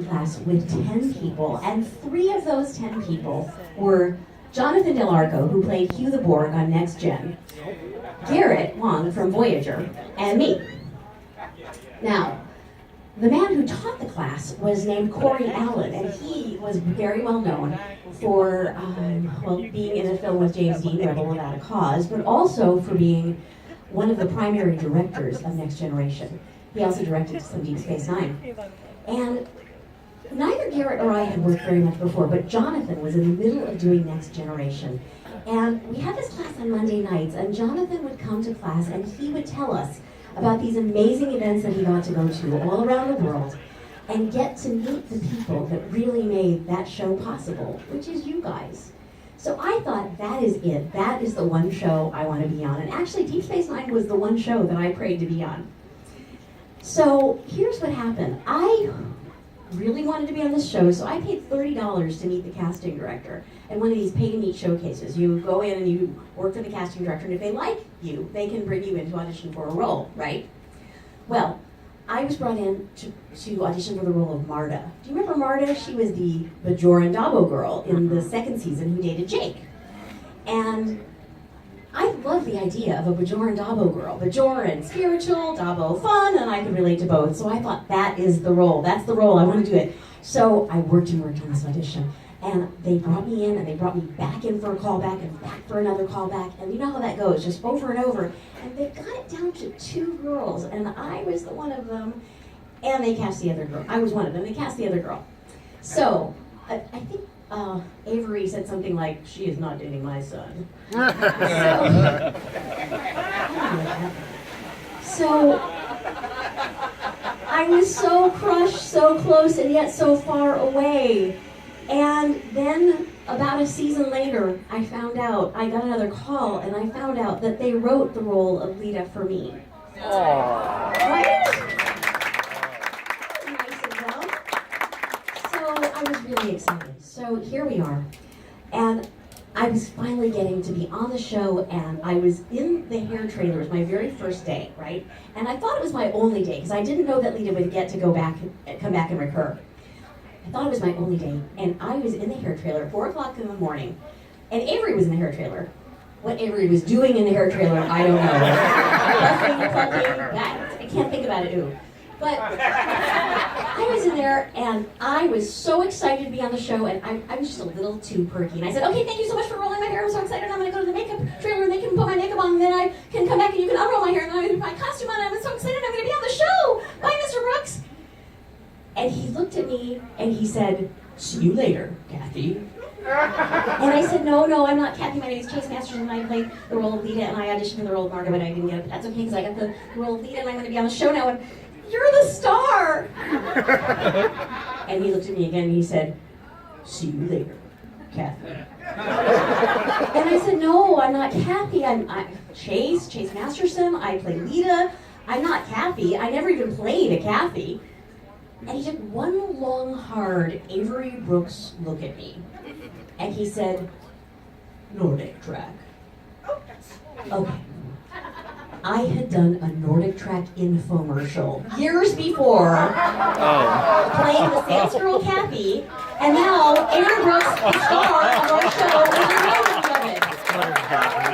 casting class with 10 people, and 3 of those 10 people were Jonathan Del Arco, who played Hugh the Borg on Next Gen, Garrett Wang from Voyager, and me. Now, the man who taught the class was named Corey Allen, and he was very well known for being in a film with James Dean, Rebel Without a Cause, but also for being one of the primary directors of Next Generation. He also directed some Deep Space Nine. And neither Garrett or I had worked very much before, but Jonathan was in the middle of doing Next Generation. And we had this class on Monday nights, and Jonathan would come to class and he would tell us about these amazing events that he got to go to all around the world and get to meet the people that really made that show possible, which is you guys. So I thought, that is it. That is the one show I want to be on. And actually, Deep Space Nine was the one show that I prayed to be on. So here's what happened. I really wanted to be on this show, so I paid $30 to meet the casting director at one of these pay-to-meet showcases. You go in and you work for the casting director, and if they like you, they can bring you in to audition for a role, right? Well, I was brought in to audition for the role of Marta. Do you remember Marta? She was the Bajoran Dabo girl in the second season who dated Jake. And I love the idea of a Bajoran Dabo girl. Bajoran spiritual, Dabo fun, and I could relate to both. So I thought, that is the role. That's the role. I want to do it. So I worked on this audition. And they brought me in, and they brought me back in for a callback, and back for another callback. And you know how that goes, just over and over. And they got it down to 2 girls, and I was the one of them. And they cast the other girl. I was one of them. They cast the other girl. So I think Avery said something like, "She is not dating my son." So I was so crushed, so close, and yet so far away. And then about a season later, I got another call, and I found out that they wrote the role of Leeta for me. Aww. Right? Nice and well. So I was really excited. So here we are. And I was finally getting to be on the show, and I was in the hair trailer. It was my very first day, right? And I thought it was my only day, because I didn't know that Leeta would get to come back and recur. I thought it was my only day, and I was in the hair trailer at 4 o'clock in the morning, and Avery was in the hair trailer. What Avery was doing in the hair trailer, I don't know. Plucking, I can't think about it, ooh. But I was in there, and I was so excited to be on the show, and I was just a little too perky. And I said, "Okay, thank you so much for rolling my hair. I'm so excited. I'm going to go to the makeup trailer, and they can put my makeup on, and then I can come back, and you can unroll my hair, and then I'm going to put my costume on. I'm so excited. I'm going to be on the show. Bye, Mr. Brooks." And he looked at me, and he said, "See you later, Kathy." And I said, no, I'm not Kathy. My name is Chase Masterson, and I played the role of Leeta, and I auditioned for the role of Marta, but I didn't get it. But that's okay, because I got the role of Leeta, and I'm going to be on the show now, and you're the star. And he looked at me again, and he said, "See you later, Kathy." And I said, "No, I'm not Kathy. I'm Chase Masterson. I play Leeta. I'm not Kathy. I never even played a Kathy." And he took one long, hard Avery Brooks look at me. And he said, "Nordic track." Okay. I had done a Nordic track infomercial years before, playing the sales girl Kathy, and now Avery Brooks, the star of our show, is the Nordic of it.